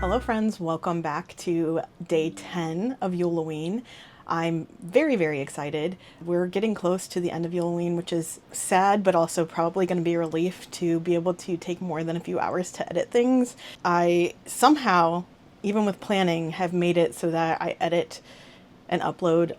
Hello friends, welcome back to day 10 of YULE-O-WEEN. I'm very, very excited. We're getting close to the end of YULE-O-WEEN, which is sad, but also probably going to be a relief to be able to take more than a few hours to edit things. I somehow, even with planning, have made it so that I edit and upload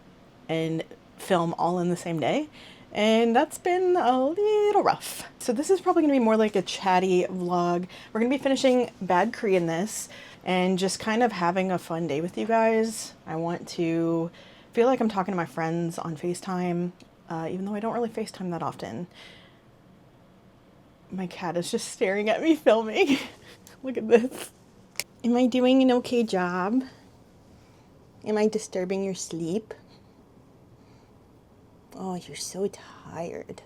and film all in the same day. And that's been a little rough. So this is probably going to be more like a chatty vlog. We're going to be finishing Bad Cree in this and just kind of having a fun day with you guys. I want to feel like I'm talking to my friends on FaceTime, even though I don't really FaceTime that often. My cat is just staring at me filming. Look at this. Am I doing an okay job? Am I disturbing your sleep? Oh, you're so tired.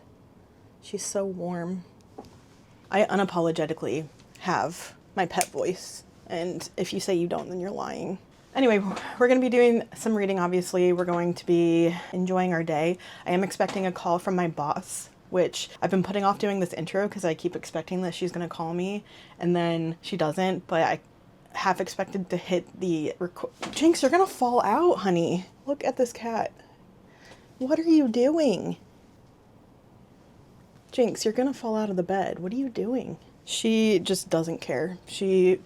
She's so warm. I unapologetically have my pet voice, and if you say you don't, then you're lying. Anyway, we're going to be doing some reading, obviously. We're going to be enjoying our day. I am expecting a call from my boss, which I've been putting off doing this intro because I keep expecting that she's going to call me, and then she doesn't, but I half expected to hit the record. Jinx, you're going to fall out, honey. Look at this cat. What are you doing? Jinx, you're gonna fall out of the bed. What are you doing? She just doesn't care. She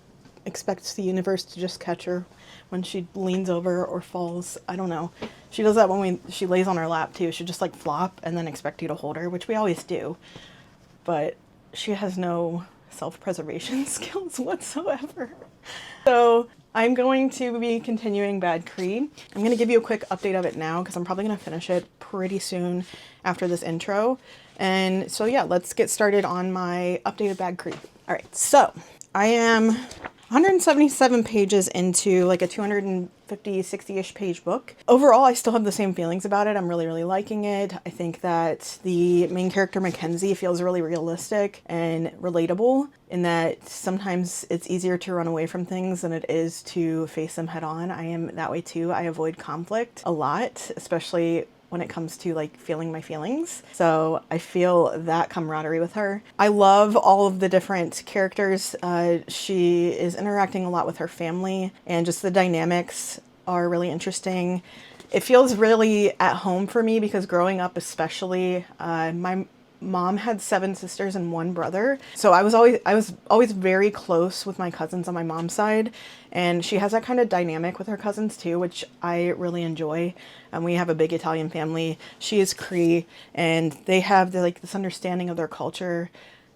expects the universe to just catch her when she leans over or falls. I don't know. She does that when she lays on her lap too. She'll just like flop and then expect you to hold her, which we always do. But she has no self-preservation skills whatsoever. So I'm going to be continuing Bad Cree. I'm going to give you a quick update of it now because I'm probably going to finish it pretty soon after this intro. And so yeah, let's get started on my updated Bad Cree. All right, so I am 177 pages into like a 250, 60-ish page book. Overall, I still have the same feelings about it. I'm really, really liking it. I think that the main character, Mackenzie, feels really realistic and relatable in that sometimes it's easier to run away from things than it is to face them head on. I am that way too. I avoid conflict a lot, especially when it comes to like feeling my feelings. So I feel that camaraderie with her. I love all of the different characters. She is interacting a lot with her family and just the dynamics are really interesting. It feels really at home for me because growing up especially, my mom had 7 sisters and 1 brother. So I was always very close with my cousins on my mom's side. And she has that kind of dynamic with her cousins too, which I really enjoy. And we have a big Italian family. She is Cree, and they have this understanding of their culture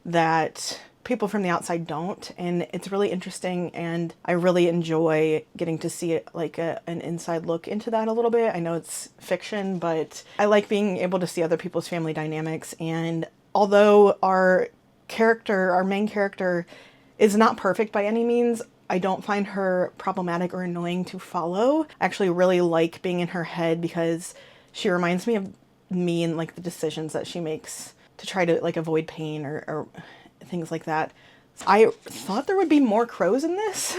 that people from the outside don't. And it's really interesting, and I really enjoy getting to see it like an inside look into that a little bit. I know it's fiction, but I like being able to see other people's family dynamics. And although our main character is not perfect by any means, I don't find her problematic or annoying to follow. I actually really like being in her head because she reminds me of me and like the decisions that she makes to try to like avoid pain or things like that. I thought there would be more crows in this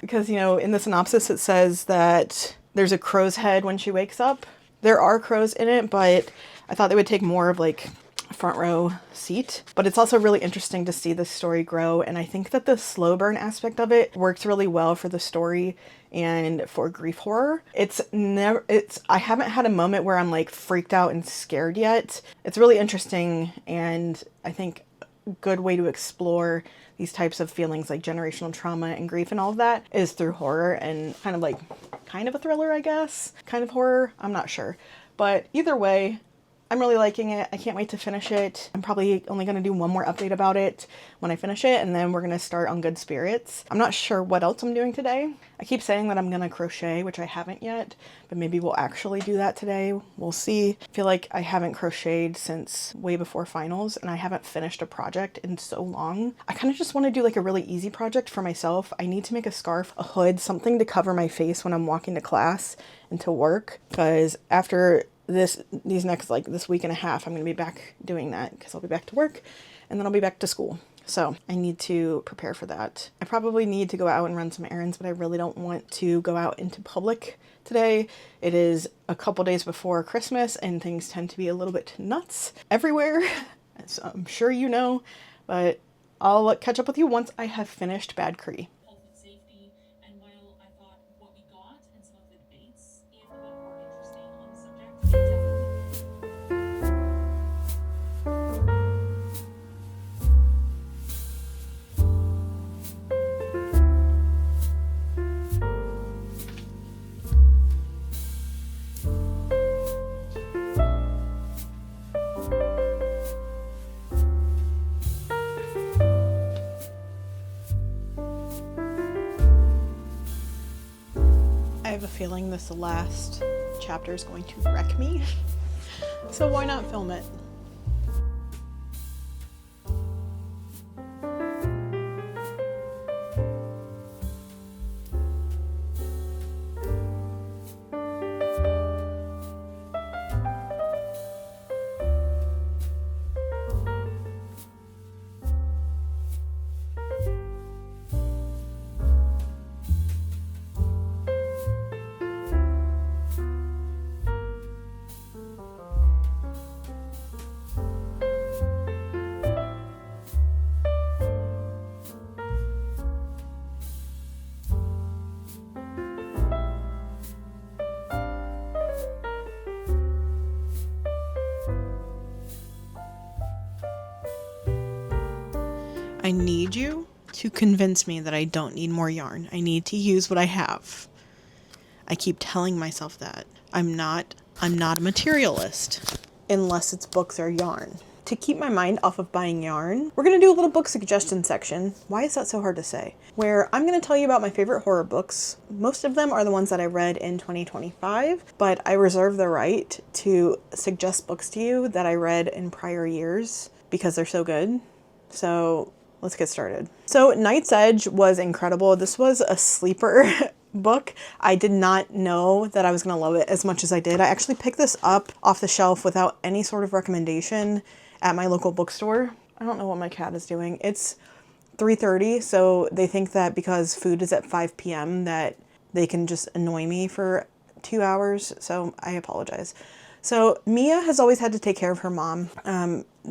because, you know, in the synopsis it says that there's a crow's head when she wakes up. There are crows in it, but I thought they would take more of like front row seat. But it's also really interesting to see the story grow, and I think that the slow burn aspect of it works really well for the story and for grief horror. I haven't had a moment where I'm like freaked out and scared yet. It's really interesting, and I think a good way to explore these types of feelings like generational trauma and grief and all of that is through horror and kind of a thriller, I guess. Kind of horror, I'm not sure. But either way, I'm really liking it. I can't wait to finish it. I'm probably only going to do one more update about it when I finish it, and then we're going to start on good spirits. I'm not sure what else I'm doing today. I keep saying that I'm going to crochet, which I haven't yet, but maybe we'll actually do that today. We'll see. I feel like I haven't crocheted since way before finals, and I haven't finished a project in so long. I kind of just want to do like a really easy project for myself. I need to make a scarf, a hood, something to cover my face when I'm walking to class and to work, because after this week and a half, I'm going to be back doing that because I'll be back to work and then I'll be back to school. So I need to prepare for that. I probably need to go out and run some errands, but I really don't want to go out into public today. It is a couple days before Christmas and things tend to be a little bit nuts everywhere, as I'm sure you know, but I'll catch up with you once I have finished Bad Cree. have a feeling this last chapter is going to wreck me, so why not film it? I need you to convince me that I don't need more yarn. I need to use what I have. I keep telling myself that. I'm not a materialist unless it's books or yarn. To keep my mind off of buying yarn, we're going to do a little book suggestion section. Why is that so hard to say? Where I'm going to tell you about my favorite horror books. Most of them are the ones that I read in 2025, but I reserve the right to suggest books to you that I read in prior years because they're so good. So let's get started. So Night's Edge was incredible. This was a sleeper book. I did not know that I was going to love it as much as I did. I actually picked this up off the shelf without any sort of recommendation at my local bookstore. I don't know what my cat is doing. It's 3:30, so they think that because food is at 5 p.m. that they can just annoy me for 2 hours, so I apologize. So Mia has always had to take care of her mom.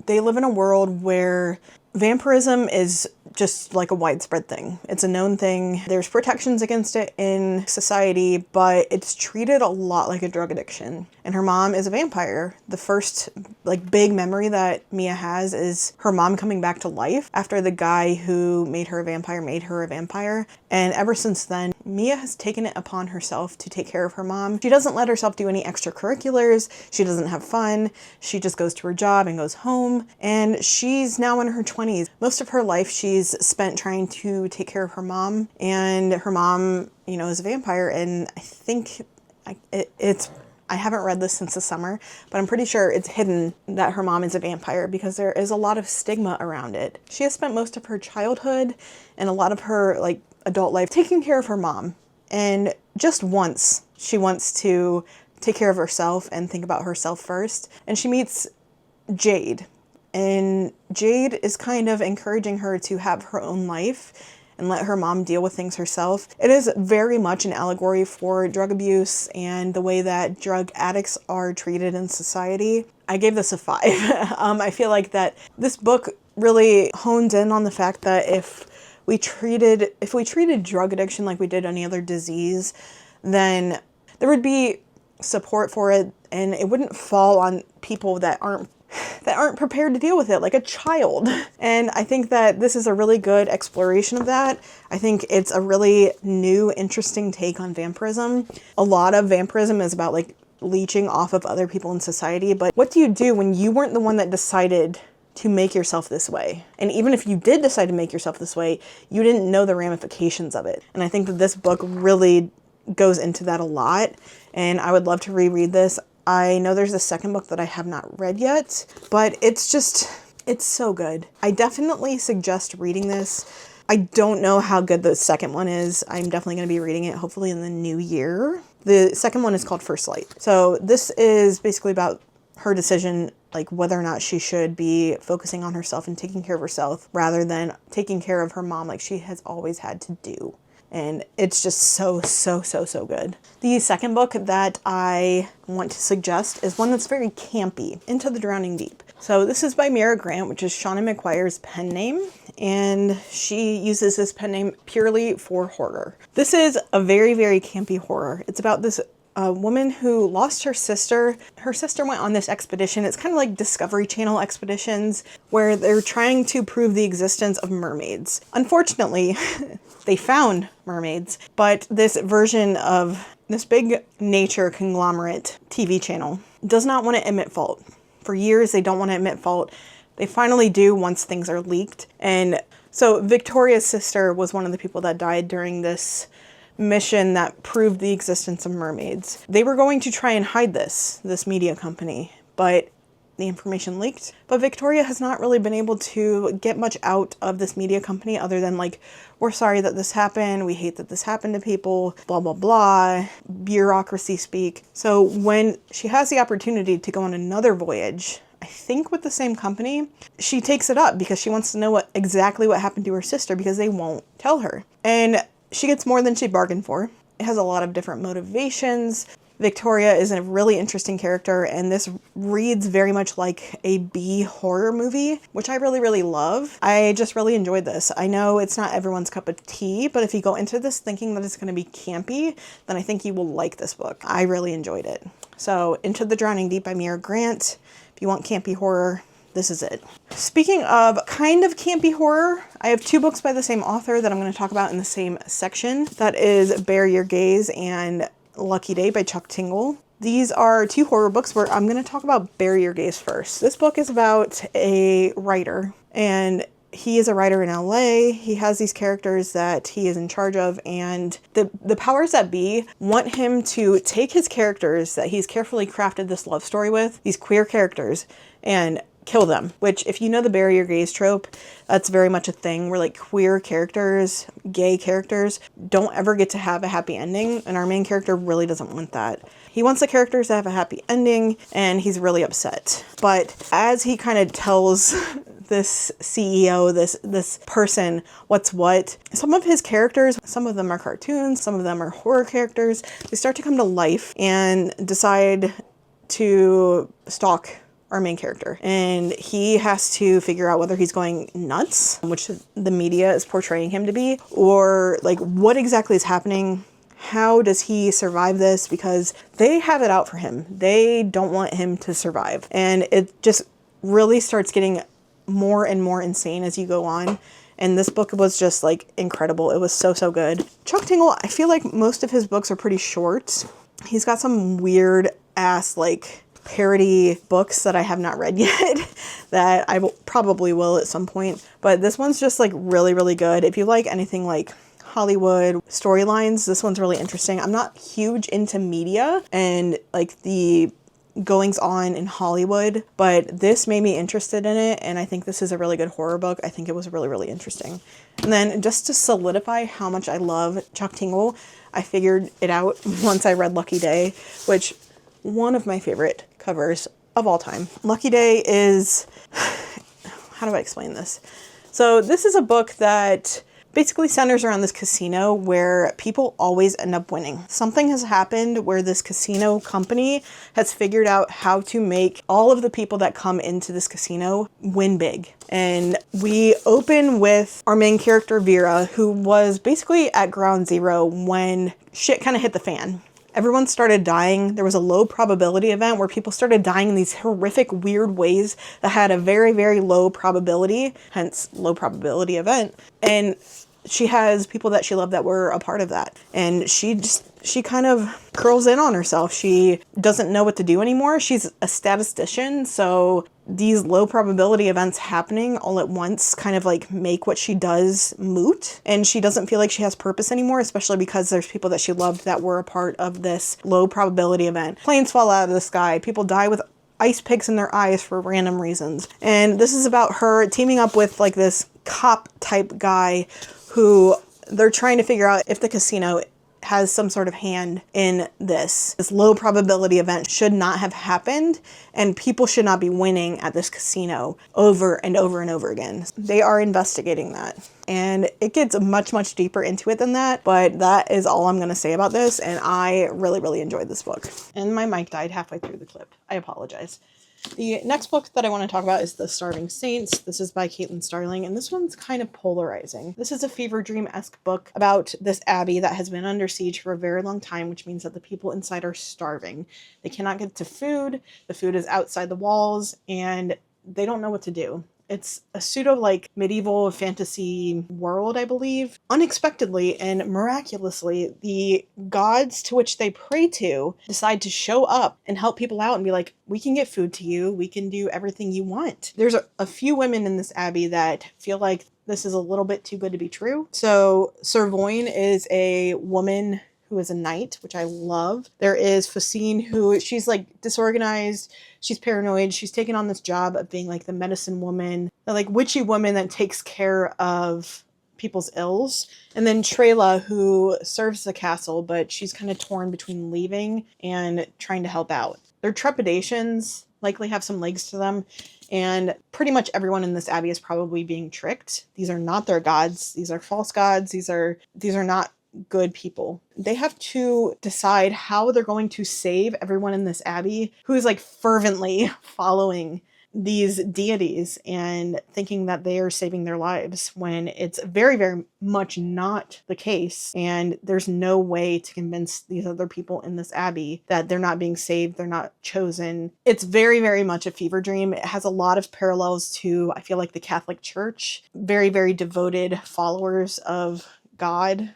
They live in a world where vampirism is just like a widespread thing. It's a known thing. There's protections against it in society, but it's treated a lot like a drug addiction. And her mom is a vampire. The first big memory that Mia has is her mom coming back to life after the guy who made her a vampire. And ever since then, Mia has taken it upon herself to take care of her mom. She doesn't let herself do any extracurriculars. She doesn't have fun. She just goes to her job and goes home. And she's now in her 20s. Most of her life she's spent trying to take care of her mom. And her mom, is a vampire. And I think I haven't read this since the summer, but I'm pretty sure it's hidden that her mom is a vampire because there is a lot of stigma around it. She has spent most of her childhood and a lot of her adult life taking care of her mom. And just once she wants to take care of herself and think about herself first. And she meets Jade. And Jade is kind of encouraging her to have her own life and let her mom deal with things herself. It is very much an allegory for drug abuse and the way that drug addicts are treated in society. I gave this a 5. I feel like that this book really honed in on the fact that if we treated drug addiction like we did any other disease, then there would be support for it and it wouldn't fall on people that aren't prepared to deal with it, like a child. And I think that this is a really good exploration of that. I think it's a really new, interesting take on vampirism. A lot of vampirism is about leeching off of other people in society, but what do you do when you weren't the one that decided to make yourself this way? And even if you did decide to make yourself this way, you didn't know the ramifications of it. And I think that this book really goes into that a lot, and I would love to reread this. I know there's a second book that I have not read yet, but it's so good. I definitely suggest reading this. I don't know how good the second one is. I'm definitely going to be reading it hopefully in the new year. The second one is called First Light. So this is basically about her decision, whether or not she should be focusing on herself and taking care of herself rather than taking care of her mom like she has always had to do. And it's just so good. The second book that I want to suggest is one that's very campy, Into the Drowning Deep. So this is by Mira Grant, which is Shauna McGuire's pen name. And she uses this pen name purely for horror. This is a very, very campy horror. It's about this woman who lost her sister. Her sister went on this expedition. It's kind of like Discovery Channel expeditions where they're trying to prove the existence of mermaids. Unfortunately, they found mermaids, but this version of this big nature conglomerate TV channel does not want to admit fault. For years, they don't want to admit fault. They finally do once things are leaked. And so Victoria's sister was one of the people that died during this mission that proved the existence of mermaids. They were going to try and hide this media company, but the information leaked. But Victoria has not really been able to get much out of this media company other than like, we're sorry that this happened, we hate that this happened to people, blah, blah, blah, bureaucracy speak. So when she has the opportunity to go on another voyage, I think with the same company, she takes it up because she wants to know exactly what happened to her sister because they won't tell her. And she gets more than she bargained for. It has a lot of different motivations. Victoria is a really interesting character, and this reads very much like a B horror movie, which I really, really love. I just really enjoyed this. I know it's not everyone's cup of tea, but if you go into this thinking that it's going to be campy, then I think you will like this book. I really enjoyed it. So, Into the Drowning Deep by Mira Grant. If you want campy horror, this is it. Speaking of kind of campy horror, I have 2 books by the same author that I'm going to talk about in the same section. That is Bury Your Gaze and Lucky Day by Chuck Tingle. These are 2 horror books where I'm going to talk about Bury Your Gaze first. This book is about a writer, and he is a writer in LA. He has these characters that he is in charge of, and the powers that be want him to take his characters that he's carefully crafted this love story with, these queer characters, and kill them. Which, if you know the Bury Your Gaze trope, that's very much a thing where like queer characters, gay characters, don't ever get to have a happy ending, and our main character really doesn't want that. He wants the characters to have a happy ending, and he's really upset. But as he kind of tells this CEO, this person, what's what, some of his characters, some of them are cartoons, some of them are horror characters, they start to come to life and decide to stalk our main character. And he has to figure out whether he's going nuts, which the media is portraying him to be, or like what exactly is happening. How does he survive this? Because they have it out for him. They don't want him to survive. And it just really starts getting more and more insane as you go on. And this book was just like incredible. It was so, so good. Chuck Tingle, I feel like most of his books are pretty short. He's got some weird ass like parody books that I have not read yet that I probably will at some point. But this one's just like really, really good. If you like anything like Hollywood storylines, this one's really interesting. I'm not huge into media and like the goings on in Hollywood, but this made me interested in it, and I think this is a really good horror book. I think it was really, really interesting. And then just to solidify how much I love Chuck Tingle, I figured it out once I read Lucky Day, which one of my favorite covers of all time. Lucky Day is, how do I explain this? So this is a book that basically centers around this casino where people always end up winning. Something has happened where this casino company has figured out how to make all of the people that come into this casino win big. And we open with our main character, Vera, who was basically at ground zero when shit kind of hit the fan. Everyone started dying. There was a low probability event where people started dying in these horrific, weird ways that had a very, very low probability, hence low probability event. And she has people that she loved that were a part of that. And she kind of curls in on herself. She doesn't know what to do anymore. She's a statistician, so these low probability events happening all at once kind of like make what she does moot. And she doesn't feel like she has purpose anymore, especially because there's people that she loved that were a part of this low probability event. Planes fall out of the sky. People die with ice picks in their eyes for random reasons. And this is about her teaming up with like this cop type guy who they're trying to figure out if the casino has some sort of hand in this. This low probability event should not have happened, and people should not be winning at this casino over and over and over again. They are investigating that. And it gets much, much deeper into it than that, but that is all I'm going to say about this, and I really, really enjoyed this book. And my mic died halfway through the clip. I apologize. The next book that I want to talk about is The Starving Saints. This is by Caitlin Starling, and this one's kind of polarizing. This is a fever dream-esque book about this abbey that has been under siege for a very long time, which means that the people inside are starving. They cannot get to food, the food is outside the walls, and they don't know what to do. It's a pseudo like medieval fantasy world, I believe. Unexpectedly and miraculously, the gods to which they pray to decide to show up and help people out and be like, we can get food to you. We can do everything you want. There's a few women in this abbey that feel like this is a little bit too good to be true. So Servoin is a woman who is a knight, which I love. There is Facine, who she's like disorganized. She's paranoid. She's taken on this job of being like the medicine woman, the like witchy woman that takes care of people's ills. And then Trela, who serves the castle, but she's kind of torn between leaving and trying to help out. Their trepidations likely have some legs to them, and pretty much everyone in this abbey is probably being tricked. These are not their gods. These are false gods. These are not good people. They have to decide how they're going to save everyone in this abbey who is like fervently following these deities and thinking that they are saving their lives, when it's very, very much not the case. And there's no way to convince these other people in this abbey that they're not being saved, they're not chosen. It's very, very much a fever dream. It has a lot of parallels to, I feel like, the Catholic Church. Very, very devoted followers of God.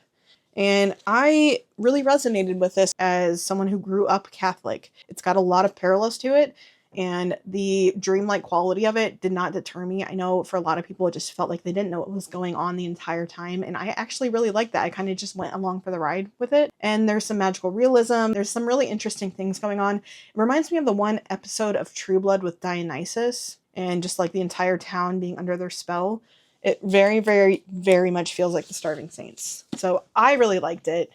And I really resonated with this as someone who grew up Catholic. It's got a lot of parallels to it, and the dreamlike quality of it did not deter me. I know for a lot of people, it just felt like they didn't know what was going on the entire time. And I actually really liked that. I kind of just went along for the ride with it. And there's some magical realism. There's some really interesting things going on. It reminds me of the one episode of True Blood with Dionysus and just like the entire town being under their spell. It very, very, very much feels like the Starving Saints. So I really liked it.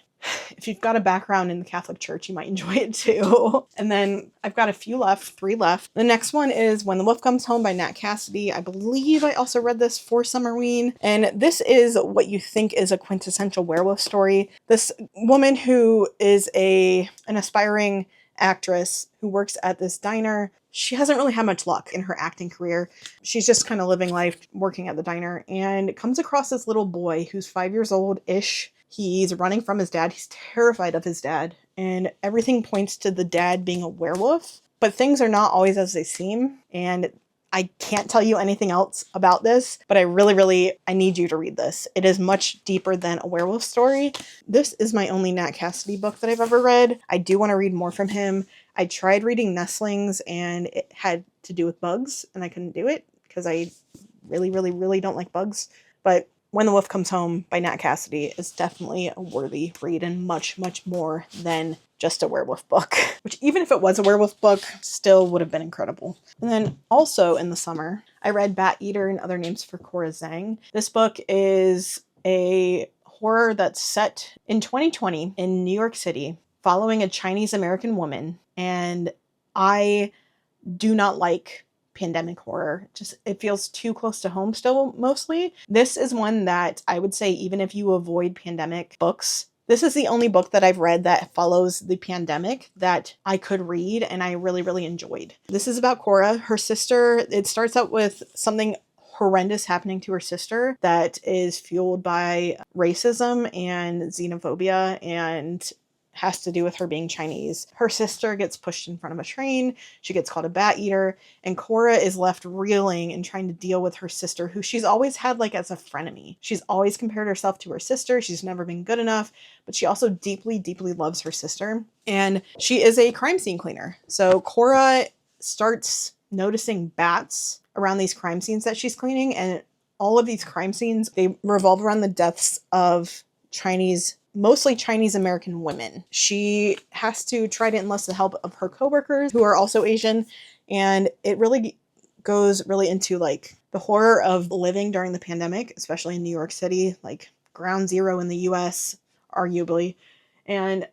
If you've got a background in the Catholic Church, you might enjoy it too. And then I've got a few left, 3 left. The next one is When the Wolf Comes Home by Nat Cassidy. I believe I also read this for Summerween. And this is what you think is a quintessential werewolf story. This woman who is an aspiring actress who works at this diner. She hasn't really had much luck in her acting career. She's just kind of living life working at the diner and comes across this little boy who's 5 years old-ish. He's running from his dad. He's terrified of his dad. And everything points to the dad being a werewolf. But things are not always as they seem. And I can't tell you anything else about this, but I need you to read this. It is much deeper than a werewolf story. This is my only Nat Cassidy book that I've ever read. I do want to read more from him. I tried reading Nestlings and it had to do with bugs and I couldn't do it because I really don't like bugs. But When the Wolf Comes Home by Nat Cassidy is definitely a worthy read and much, much more than just a werewolf book, which even if it was a werewolf book, still would have been incredible. And then also in the summer, I read Bat Eater and Other Names for Cora Zhang. This book is a horror that's set in 2020 in New York City, following a Chinese American woman. And I do not like pandemic horror. Just, it feels too close to home still, mostly. This is one that I would say, even if you avoid pandemic books, this is the only book that I've read that follows the pandemic that I could read and I really enjoyed. This is about Cora, her sister. It starts out with something horrendous happening to her sister that is fueled by racism and xenophobia and has to do with her being Chinese. Her sister gets pushed in front of a train. She gets called a bat eater, and Cora is left reeling and trying to deal with her sister, who she's always had like as a frenemy. She's always compared herself to her sister. She's never been good enough, but she also deeply loves her sister. And she is a crime scene cleaner. So Cora starts noticing bats around these crime scenes that she's cleaning, and all of these crime scenes, they revolve around the deaths of mostly Chinese American women. She has to try to enlist the help of her coworkers who are also Asian. And it really goes into like the horror of living during the pandemic, especially in New York City, like ground zero in the US, arguably. And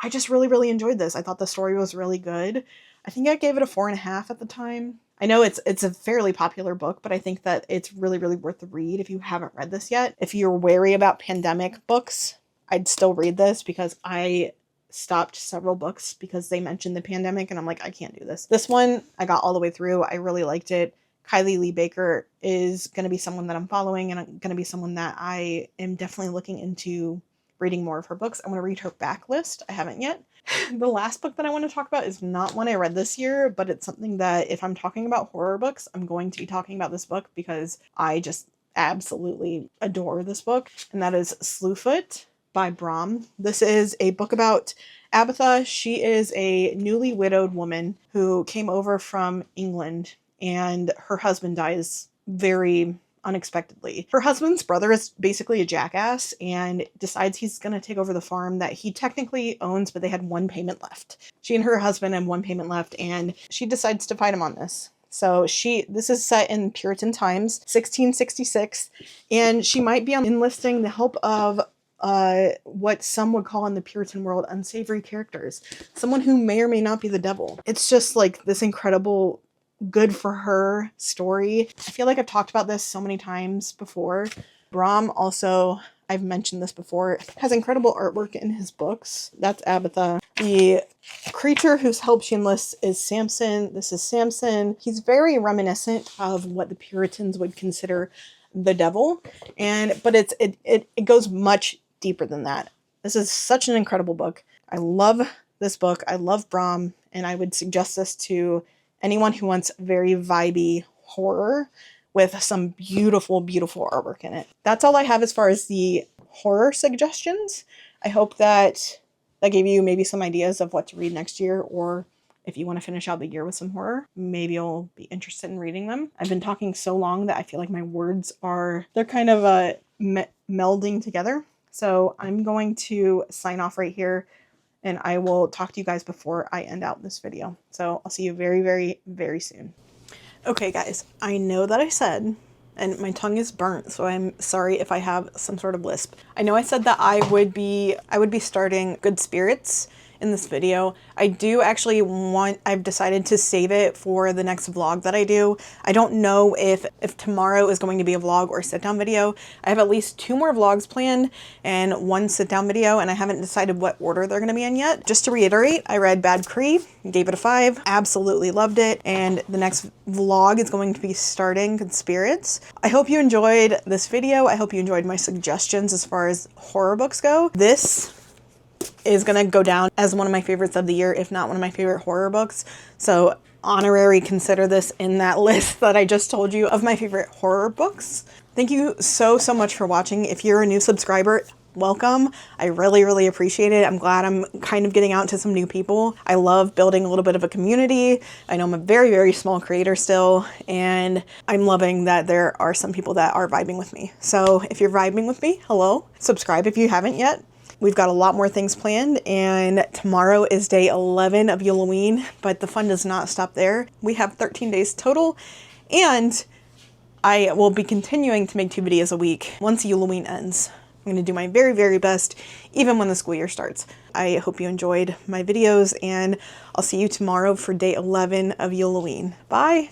I just really enjoyed this. I thought the story was really good. I think I gave it a 4.5 at the time. I know it's a fairly popular book, but I think that it's really worth the read if you haven't read this yet. If you're wary about pandemic books, I'd still read this, because I stopped several books because they mentioned the pandemic and I'm like, I can't do this. This one, I got all the way through. I really liked it. Kylie Lee Baker is going to be someone that I'm following, and I'm going to be someone that I am definitely looking into reading more of her books. I'm going to read her backlist. I haven't yet. The last book that I want to talk about is not one I read this year, but it's something that if I'm talking about horror books, I'm going to be talking about this book because I just absolutely adore this book. And that is Slewfoot by Brom. This is a book about Abatha. She is a newly widowed woman who came over from England, and her husband dies very unexpectedly. Her husband's brother is basically a jackass and decides he's going to take over the farm that he technically owns, but they had one payment left. She and her husband had one payment left, and she decides to fight him on this. So this is set in Puritan times, 1666, and she might be enlisting the help of what some would call in the Puritan world unsavory characters. Someone who may or may not be the devil. It's just like this incredible good for her story. I feel like I've talked about this so many times before. Brom also, I've mentioned this before, has incredible artwork in his books. That's Abatha. The creature whose help she enlists is Samson. This is Samson. He's very reminiscent of what the Puritans would consider the devil, but it goes much deeper than that. This is such an incredible book. I love this book. I love Brom, and I would suggest this to anyone who wants very vibey horror with some beautiful, beautiful artwork in it. That's all I have as far as the horror suggestions. I hope that gave you maybe some ideas of what to read next year, or if you want to finish out the year with some horror, maybe you'll be interested in reading them. I've been talking so long that I feel like my words they're kind of melding together. So I'm going to sign off right here, and I will talk to you guys before I end out this video. So I'll see you very, very, very soon. Okay, guys, I know that I said, and my tongue is burnt, so I'm sorry if I have some sort of lisp. I know I said that I would be starting Good Spirits in this video. I do actually I've decided to save it for the next vlog that I do. I don't know if tomorrow is going to be a vlog or a sit down video. I have at least 2 more vlogs planned and 1 sit down video, and I haven't decided what order they're going to be in yet. Just to reiterate, I read Bad Cree, gave it a 5, absolutely loved it, and the next vlog is going to be starting Good Spirits. I hope you enjoyed this video. I hope you enjoyed my suggestions as far as horror books go. This is gonna go down as one of my favorites of the year, if not one of my favorite horror books. So honorary, consider this in that list that I just told you of my favorite horror books. Thank you so much for watching. If you're a new subscriber, welcome. I really, really appreciate it. I'm glad I'm kind of getting out to some new people. I love building a little bit of a community. I know I'm a very, very small creator still, and I'm loving that there are some people that are vibing with me. So if you're vibing with me, hello. Subscribe if you haven't yet. We've got a lot more things planned, and tomorrow is day 11 of YULE-O-WEEN, but the fun does not stop there. We have 13 days total, and I will be continuing to make 2 videos a week once YULE-O-WEEN ends. I'm going to do my very, very best, even when the school year starts. I hope you enjoyed my videos, and I'll see you tomorrow for day 11 of YULE-O-WEEN. Bye!